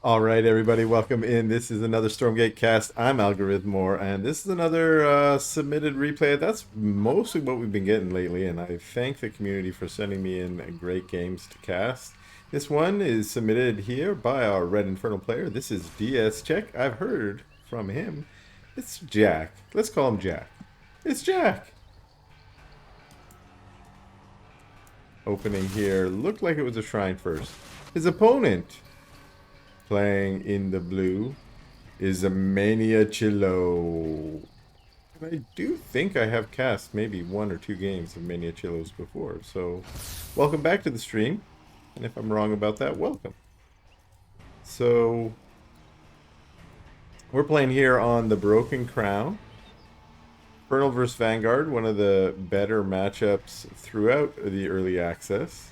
All right, everybody, welcome in. This is another Stormgate cast. I'm Algorithmore, and this is another submitted replay. That's mostly what we've been getting lately, and I thank the community for sending me in great games to cast. This one is submitted here by our Red Infernal player. This is dschaek. I've heard from him. It's Jack. Let's call him Jack. It's Jack. Opening here. Looked like it was a shrine first. His opponent, playing in the blue, is a maniachillo. And I do think I have cast maybe one or two games of maniachillos before. So welcome back to the stream. And if I'm wrong about that, welcome. So we're playing here on the Broken Crown. Infernal vs. Vanguard, one of the better matchups throughout the early access.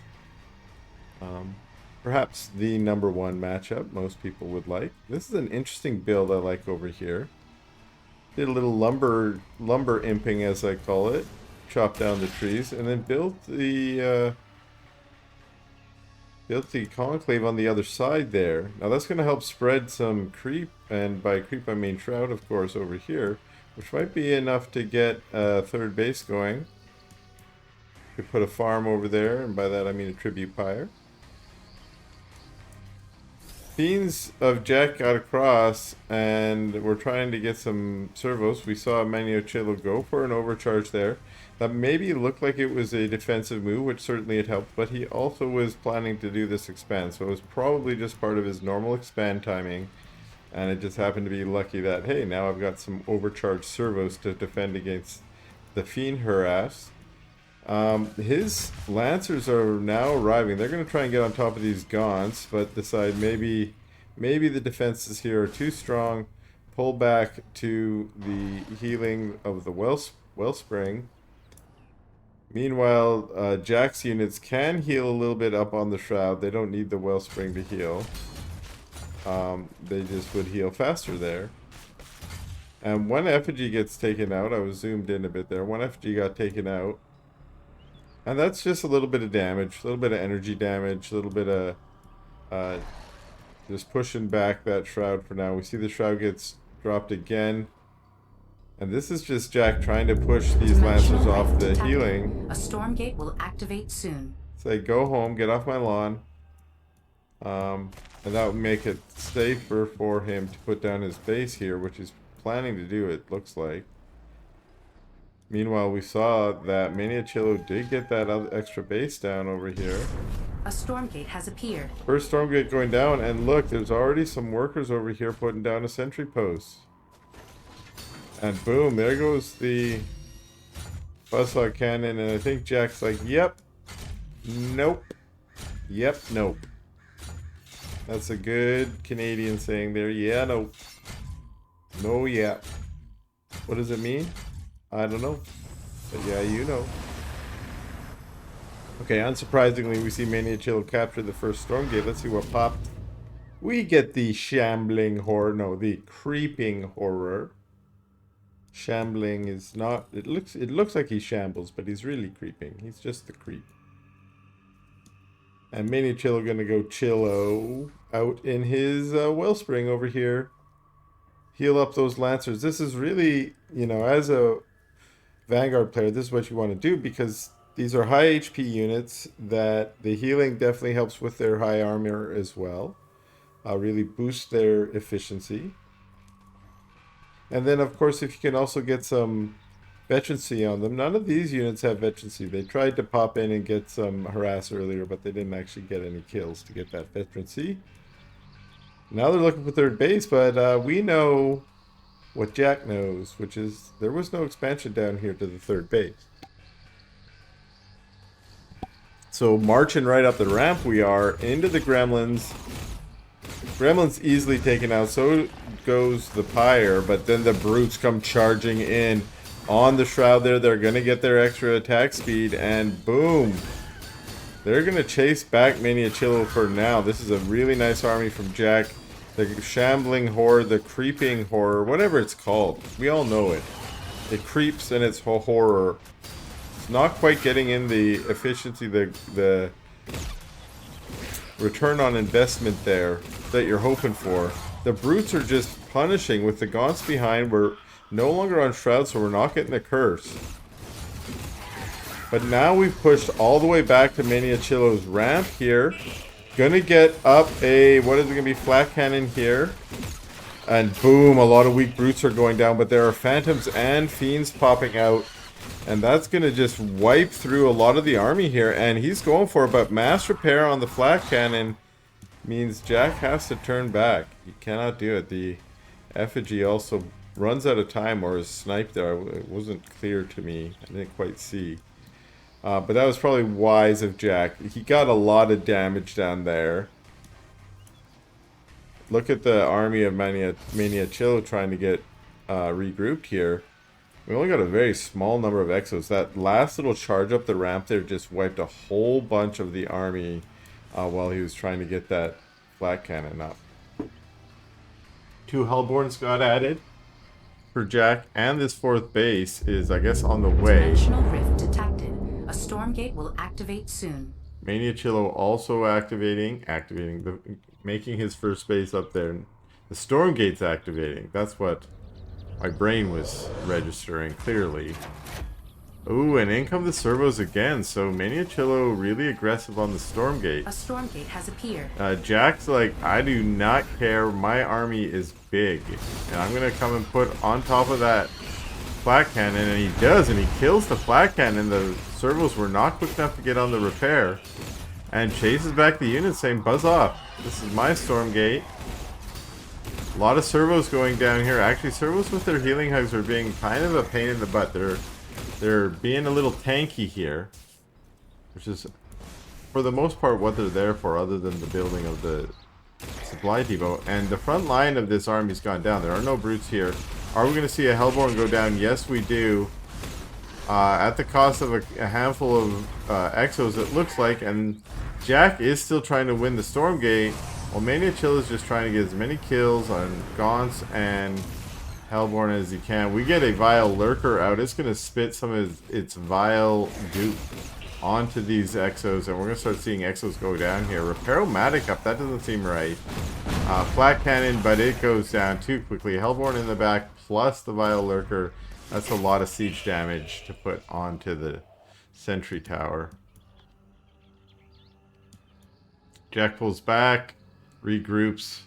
Perhaps the number one matchup most people would like. This is an interesting build I like over here. Did a little lumber imping, as I call it. Chop down the trees and then built the conclave on the other side there. Now that's going to help spread some creep, and by creep I mean shroud, of course, over here, which might be enough to get a third base going. Could put a farm over there, and by that I mean a tribute pyre. Fiends of Jack got across, and we're trying to get some servos. We saw Maniachillo go for an overcharge there. That maybe looked like it was a defensive move, which certainly it helped, but he also was planning to do this expand, so it was probably just part of his normal expand timing, and it just happened to be lucky that, hey, now I've got some overcharged servos to defend against the Fiend harass. His Lancers are now arriving. They're going to try and get on top of these Gaunts, but decide maybe the defenses here are too strong. Pull back to the healing of the Wellspring. Meanwhile, Jack's units can heal a little bit up on the Shroud. They don't need the Wellspring to heal. They just would heal faster there. And one effigy gets taken out. I was zoomed in a bit there. One effigy got taken out. And that's just a little bit of damage, a little bit of energy damage, a little bit of just pushing back that Shroud for now. We see the Shroud gets dropped again. And this is just Jack trying to push these Lancers off the healing. A Stormgate will activate soon. Say, go home, get off my lawn. And that would make it safer for him to put down his base here, which he's planning to do, it looks like. Meanwhile, we saw that Maniachillo did get that extra base down over here. A Stormgate has appeared. First Stormgate going down, and look, there's already some workers over here putting down a sentry post. And boom, there goes the Buzzsaw Cannon, and I think Jack's like, yep, nope, yep, nope. That's a good Canadian saying there, yeah, nope. No, yeah. What does it mean? I don't know. But yeah, you know. Okay, unsurprisingly, we see Maniachillo capture the first Stormgate. Let's see what popped. We get the shambling horror. No, the creeping horror. Shambling is not... It looks like he shambles, but he's really creeping. He's just the creep. And Maniachillo gonna go chillo out in his Wellspring over here. Heal up those Lancers. This is really, you know, as a Vanguard player, this is what you want to do, because these are high HP units that the healing definitely helps with their high armor as well. Really boost their efficiency. And then, of course, if you can also get some veterancy on them. None of these units have veterancy. They tried to pop in and get some harass earlier, but they didn't actually get any kills to get that veterancy. Now they're looking for third base, but we know what Jack knows, which is there was no expansion down here to the third base. So marching right up the ramp we are into the Gremlins. Gremlins easily taken out, so goes the Pyre, but then the Brutes come charging in on the Shroud there. They're going to get their extra attack speed, and boom. They're going to chase back Maniachillo for now. This is a really nice army from Jack. The shambling horde, the creeping horror, whatever it's called. We all know it. It creeps and it's horror. It's not quite getting in the efficiency, the return on investment there that you're hoping for. The brutes are just punishing with the gaunts behind. We're no longer on shroud, so we're not getting a curse. But now we've pushed all the way back to Maniachillo's ramp here. Gonna get up a, what is it gonna be, flat cannon here. And boom, a lot of weak brutes are going down, but there are phantoms and fiends popping out. And that's gonna just wipe through a lot of the army here. And he's going for it, but mass repair on the flat cannon means Jack has to turn back. He cannot do it. The effigy also runs out of time, or is sniped there. It wasn't clear to me. I didn't quite see. But that was probably wise of Jack. He got a lot of damage down there. Look at the army of Maniachillo trying to get regrouped here. We only got a very small number of exos. That last little charge up the ramp there just wiped a whole bunch of the army while he was trying to get that flat cannon up. 2 Hellborns got added for Jack, and this 4th base is, I guess, on the way. Dimensional rift detected. A Stormgate will activate soon. Maniachillo also making his first base up there. The Stormgate's activating. That's what my brain was registering clearly. Ooh, and in come the servos again. So Maniachillo really aggressive on the Stormgate. A Stormgate has appeared. Jack's like, I do not care. My army is big, and I'm gonna come and put on top of that flat cannon, and he does, and he kills the flat cannon. The servos were not quick enough to get on the repair, and chases back the unit saying, buzz off. This is my Stormgate. A lot of servos going down here. Actually, servos with their healing hugs are being kind of a pain in the butt. They're being a little tanky here, which is, for the most part, what they're there for, other than the building of the supply depot. And the front line of this army's gone down. There are no brutes here. Are we going to see a Hellborn go down? Yes, we do. At the cost of a handful of exos, it looks like. And Jack is still trying to win the Stormgate, while Maniachillo is just trying to get as many kills on Gaunts and Hellborn as he can. We get a Vile Lurker out. It's going to spit some of its Vile goop onto these exos, and we're going to start seeing exos go down here. Repair-O-Matic up. That doesn't seem right. Flat Cannon, but it goes down too quickly. Hellborn in the back, plus the Vile Lurker. That's a lot of siege damage to put onto the sentry tower. Jack pulls back, regroups.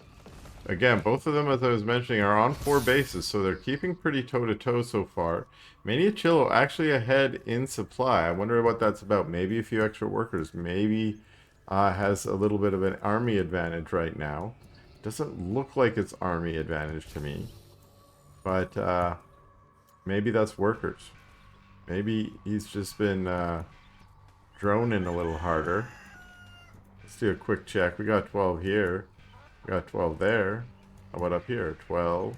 Again, both of them, as I was mentioning, are on 4 bases, so they're keeping pretty toe-to-toe so far. Maniachillo actually ahead in supply. I wonder what that's about. Maybe a few extra workers. Maybe has a little bit of an army advantage right now. Doesn't look like it's army advantage to me. But maybe that's workers. Maybe he's just been droning a little harder. Let's do a quick check. We got 12 here. We got 12 there. How about up here? 12.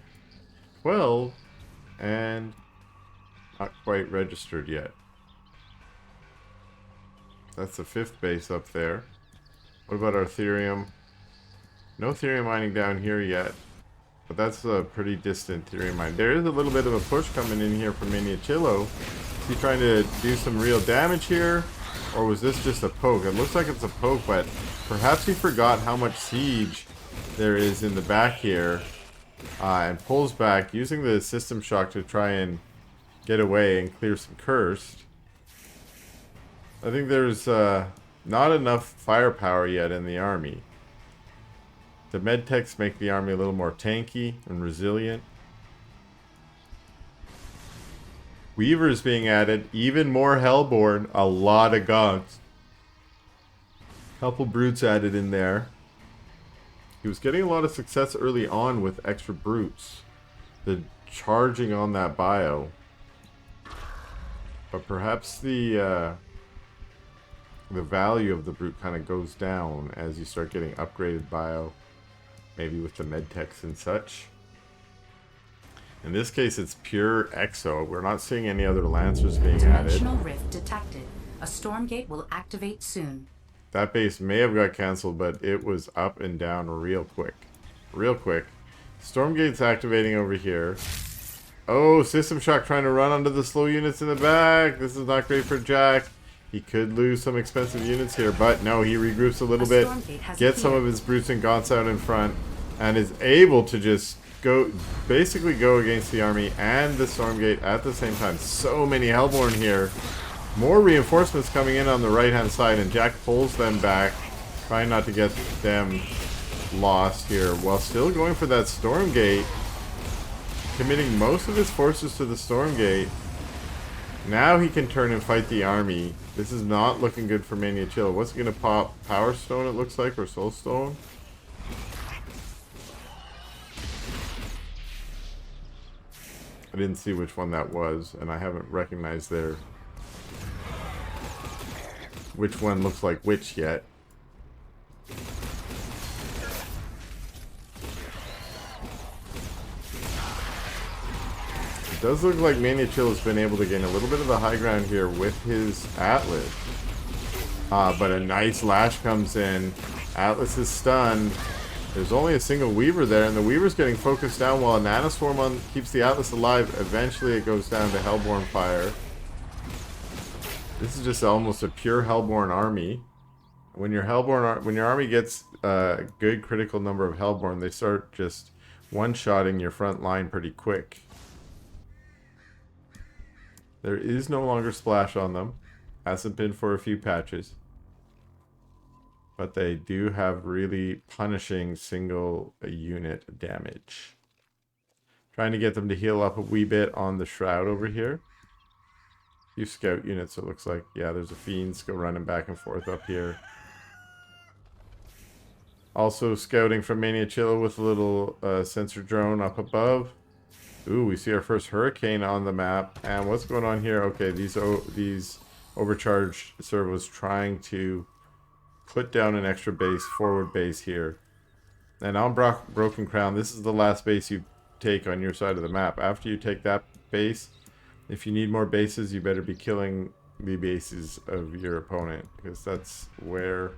12. And not quite registered yet. That's the 5th base up there. What about our Therium? No Therium mining down here yet. But that's a pretty distant Therium mine. There is a little bit of a push coming in here from Maniachillo. Is he trying to do some real damage here? Or was this just a poke? It looks like it's a poke, but perhaps he forgot how much siege there is in the back here, and pulls back using the system shock to try and get away and clear some cursed. I think there's not enough firepower yet in the army. The medtechs make the army a little more tanky and resilient. Weavers being added, even more Hellborn, a lot of Gaunts. Couple brutes added in there. He was getting a lot of success early on with extra brutes. The charging on that bio. But perhaps the value of the brute kind of goes down as you start getting upgraded bio. Maybe with the medtechs and such. In this case, it's pure exo. We're not seeing any other lancers being added. Dimensional rift detected. A Stormgate will activate soon. That base may have got cancelled, but it was up and down real quick. Real quick. Stormgate's activating over here. Oh, System Shock trying to run onto the slow units in the back. This is not great for Jack. He could lose some expensive units here, but no, he regroups a little bit, gets some of his brutes and gaunts out in front, and is able to just basically go against the army and the Stormgate at the same time. So many Hellborn here. More reinforcements coming in on the right-hand side, and Jack pulls them back, trying not to get them lost here, while still going for that Stormgate, committing most of his forces to the Stormgate. Now he can turn and fight the army. This is not looking good for Maniachillo. What's he going to pop? Power Stone, it looks like, or Soul Stone? I didn't see which one that was, and I haven't recognized which one looks like which yet. It does look like Maniachillo's been able to gain a little bit of the high ground here with his Atlas. But a nice lash comes in. Atlas is stunned. There's only a single Weaver there, and the Weaver's getting focused down while a Nanoswarm keeps the Atlas alive. Eventually it goes down to Hellborn fire. This is just almost a pure Hellborn army. When your army gets a good critical number of Hellborn, they start just one-shotting your front line pretty quick. There is no longer splash on them. Hasn't been for a few patches. But they do have really punishing single unit damage. Trying to get them to heal up a wee bit on the Shroud over here. A few scout units, it looks like. Yeah, there's a Fiends go running back and forth up here. Also scouting from Maniachillo with a little sensor drone up above. Ooh, we see our first Hurricane on the map. And what's going on here? Okay, these overcharged servos trying to put down an extra base, forward base here. And on Broken Crown, this is the last base you take on your side of the map. After you take that base, if you need more bases, you better be killing the bases of your opponent, because that's where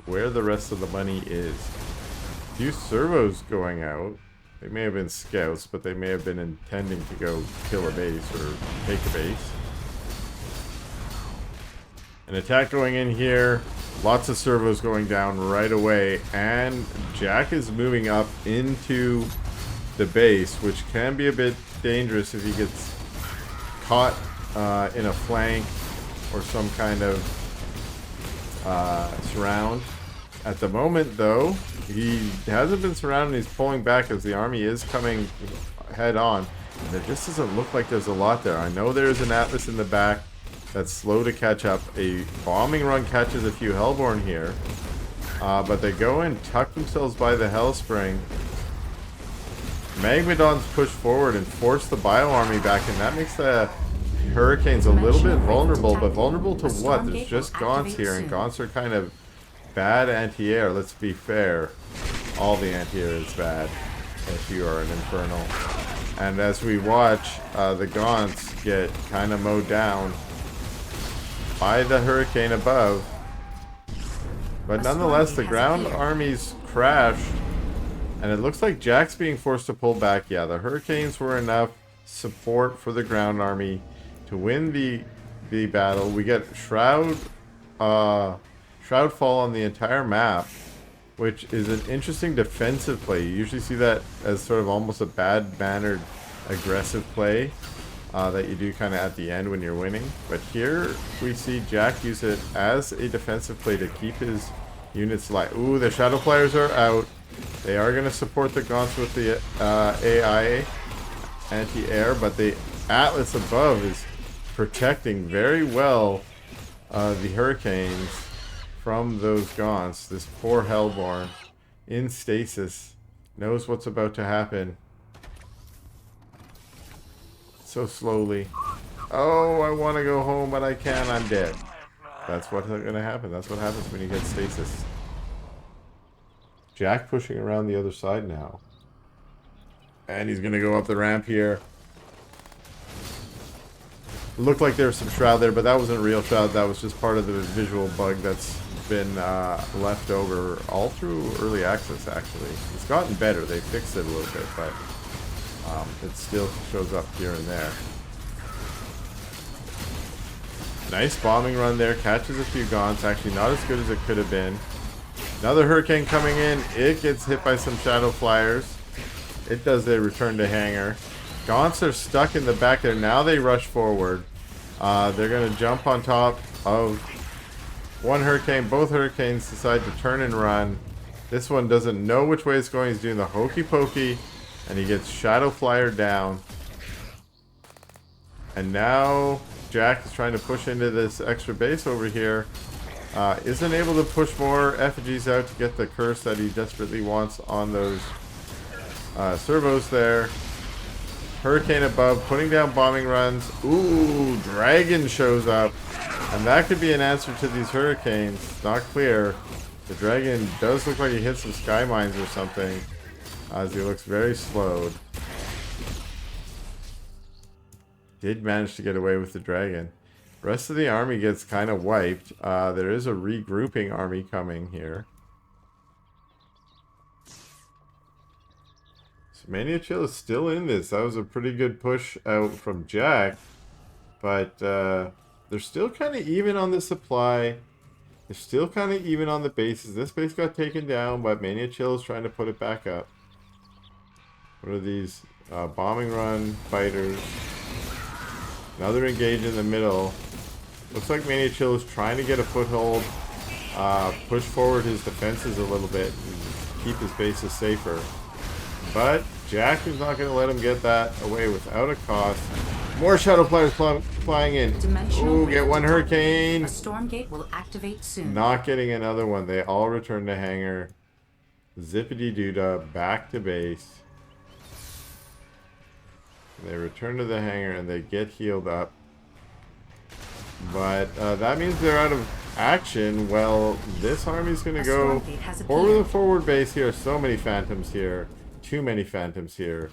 the rest of the money is. A few servos going out. They may have been scouts, but they may have been intending to go kill a base or take a base. An attack going in here. Lots of servos going down right away. And Jack is moving up into the base, which can be a bit dangerous if he gets caught in a flank or some kind of surround. At the moment, though, he hasn't been surrounded. He's pulling back as the army is coming head on. And it just doesn't look like there's a lot there. I know there's an Atlas in the back that's slow to catch up. A bombing run catches a few Hellborn here. But they go and tuck themselves by the Hellspring. Magmadons push forward and force the Bio Army back, and that makes the Hurricanes a little bit vulnerable. But vulnerable to what? There's just Gaunts here, and Gaunts are kind of bad anti-air. Let's be fair. All the anti-air is bad if you are an Infernal. And as we watch, the Gaunts get kind of mowed down by the Hurricane above. But nonetheless, the ground armies crash. And it looks like Jack's being forced to pull back. Yeah, the Hurricanes were enough support for the ground army to win the battle. We get Shroud fall on the entire map, which is an interesting defensive play. You usually see that as sort of almost a bad-mannered aggressive play that you do kind of at the end when you're winning. But here we see Jack use it as a defensive play to keep his units alive. Ooh, the Shadow Flyers are out. They are going to support the Gaunts with the AI anti-air, but the Atlas above is protecting very well the Hurricanes from those Gaunts. This poor Hellborn in stasis knows what's about to happen. So slowly. Oh, I want to go home, but I can't. I'm dead. That's what's going to happen. That's what happens when you get stasis. Jack pushing around the other side now. And he's going to go up the ramp here. Looked like there was some Shroud there, but that wasn't a real Shroud. That was just part of the visual bug that's been left over all through early access, actually. It's gotten better. They fixed it a little bit, but it still shows up here and there. Nice bombing run there. Catches a few gaunts. Actually, not as good as it could have been. Another hurricane coming in. It gets hit by some shadow flyers. It does a return to hangar. Gaunts are stuck in the back there. Now they rush forward. They're going to jump on top of one hurricane. Both hurricanes decide to turn and run. This one doesn't know which way it's going. He's doing the hokey pokey. And he gets shadow flyer down. And now Jack is trying to push into this extra base over here. Isn't able to push more effigies out to get the curse that he desperately wants on those servos there. Hurricane above, putting down bombing runs. Ooh, dragon shows up. And that could be an answer to these hurricanes. Not clear. The dragon does look like he hit some sky mines or something, as he looks very slowed. Did manage to get away with the dragon. Rest of the army gets kind of wiped. There is a regrouping army coming here. So maniachillo is still in this. That was a pretty good push out from Jack. But they're still kind of even on the supply. They're still kind of even on the bases. This base got taken down, but maniachillo is trying to put it back up. What are these? Bombing run fighters. Another engage in the middle. Looks like maniachillo is trying to get a foothold. Push forward his defenses a little bit and keep his bases safer. But Jack is not going to let him get that away without a cost. More shadow flyers flying in. Ooh, get one hurricane. A Stormgate will activate soon. Not getting another one. They all return to hangar. Zippity doo-dah, back to base. They return to the hangar and they get healed up. But that means they're out of action. Well, this army's going to go over the forward base here. So many phantoms here. Too many phantoms here.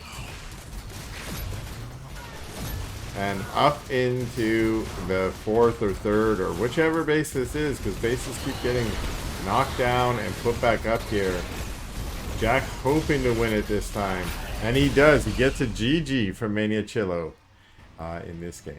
And up into the 4th or 3rd or whichever base this is, because bases keep getting knocked down and put back up here. Jack hoping to win it this time. And he does. He gets a GG from maniachillo in this game.